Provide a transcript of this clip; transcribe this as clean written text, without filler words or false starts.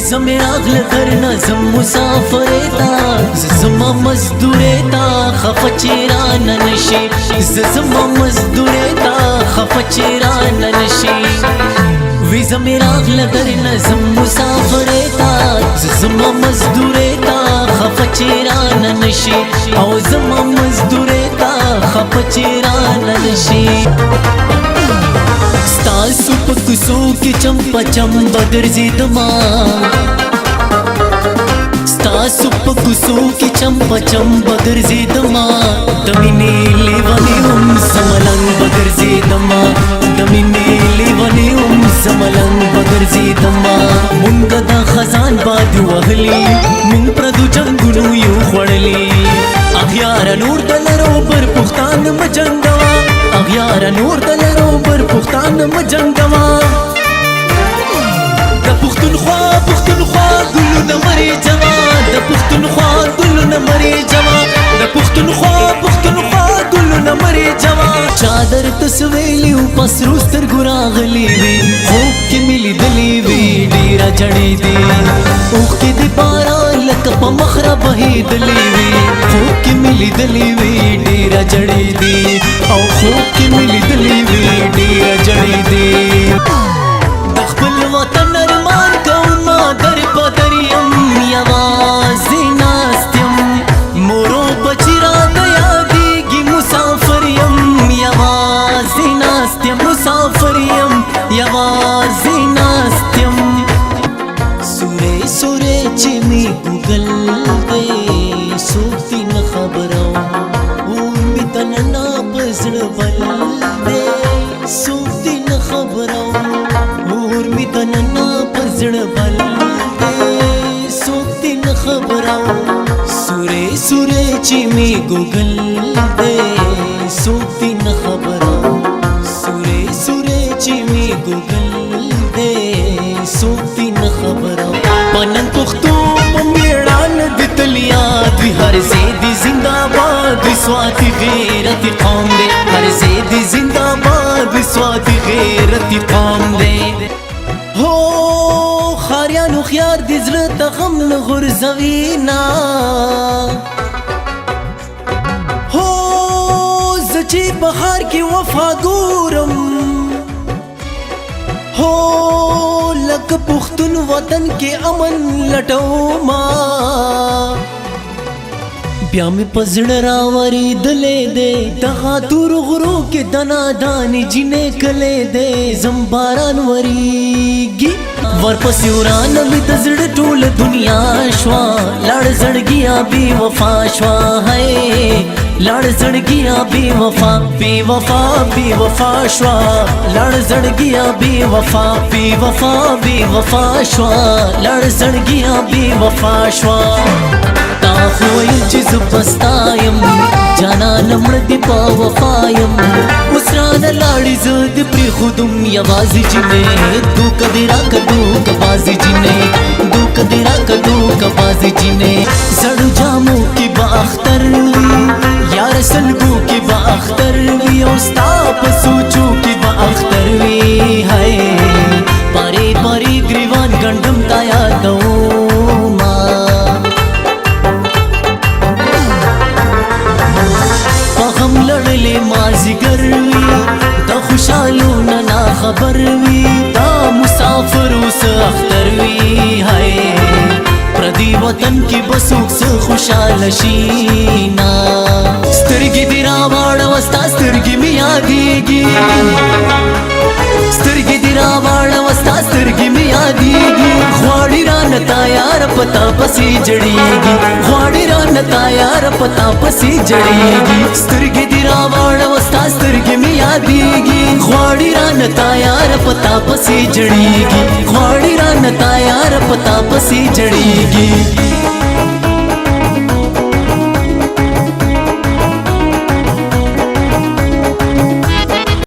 زمي راغله درنه زم مسافر تا زما مزدور تا خفچران نشي زما مزدور تا خفچران نشي وی زمي راغله درنه زم مسافر تا زما مزدور تا خفچران نشي او زما مزدور تا خفچران نشي ستاسو په کوڅو کې چمپا چمبا ګرځېدما ستاسو په کوڅو کې چمپا چمبا ګرځېدما د مینې لیونی هم سملنګ بګرځېدما د مینې لیونی هم سملنګ بګرځېدما مونږ د خزان باد وهلي مونږ پردو جنګونو یو خوړلي اغیار نور دلرو پر پښتان مجنګوا اغیار نور دلرو پر پښتان مجنګوا د پښتونخوا ګلونه مري جوا د پښتونخوا ګلونه مري جوا د پښتونخوا ګلونه مري جوا چادر تسویلیو پسرو سترګو راغلي وي خوب کې ملي دلی وي ډیره جړې دي اوښ کې د باران لکه په مخره بهېدلې وي خوب کې ملي دلی وي ډیره جړې دي او خوب کې ملي دلی وي ډیره جړې دي د خپل وطن ارمان کوم در په دریم یوازې ناست یم مورو بچی راته یادېږي مسافر یم یوازې ناست یم مسافر یم یوازې ناست یم سورې سورې چې مې ګوګل دی څوک دې نه خبره اور مې دننه په زړه بل دی څوک دې نه خبره اور مې دننه په زړه بل دی څوک دې نه خبره سورې سورې چې مې ګوګل دی څوک دې نه خبره سورې سورې چې مې ګوګل دی څوک دې نه خبره پنن پښتو په میړانه د تل یاد وي هر ځای دې زنده باد سواتي غیرتي قوم دی هر ځای دې زنده باد سواتي غیرتي قوم دی هو خاریانو خيار دې زړه ته غم نه غورځوي نه هو زه چې بهار کې وفا ګورم هو لکه پښتون وطن کې امن لټوما بیا مې په زړه راورېدلې دی دغه تور غرو کې دنا دانې جینې کلې دی زم باران وریږي ورپسې ورانه مې د زړه ټوله دنیا شوه لاړ زړګیا بې وفا شوه هی لاړ زړګیا بې وفا بې وفا بې وفا شوه لاړ زړګیا بې وفا بې وفا بې وفا شوه لاړ زړګیا بې وفا شوه تا خو ویل چې زه پستا یم جانان مړه دې په وفا یم اوس رانه لاړې زه دې پرېښودم یوازې جینې دوکه دې راکړه دوکه بازې جینې دوکه دې راکړه دوکه بازې جینې زړو جامو کې به اختر وي یار سلګو کې به اختر وي او ستا په سوچو کې به اختر وي هی پارې پارې ګریوان ګنډم تا یادوما لړلې مازیګر وي د خوشالو نه نا خبر وي دا مسافر اوس اختر وي هی پردي وطن کې بس اوس خوشاله شي نا سترګې دې راواړه ستا سترګې مې یادېږي سترګې دې راواړه ستا سترګې مې یادېږي غواړي رانه تا یار پتا پسې جړېږي غواړي رانه تا یار پتا پسې جړېږي سترګې دې راواړه ستا سترګې مې یادېږي غواړي رانه تا یار پتا پسې جړېږي غواړي رانه تا یار پتا پسې جړېږي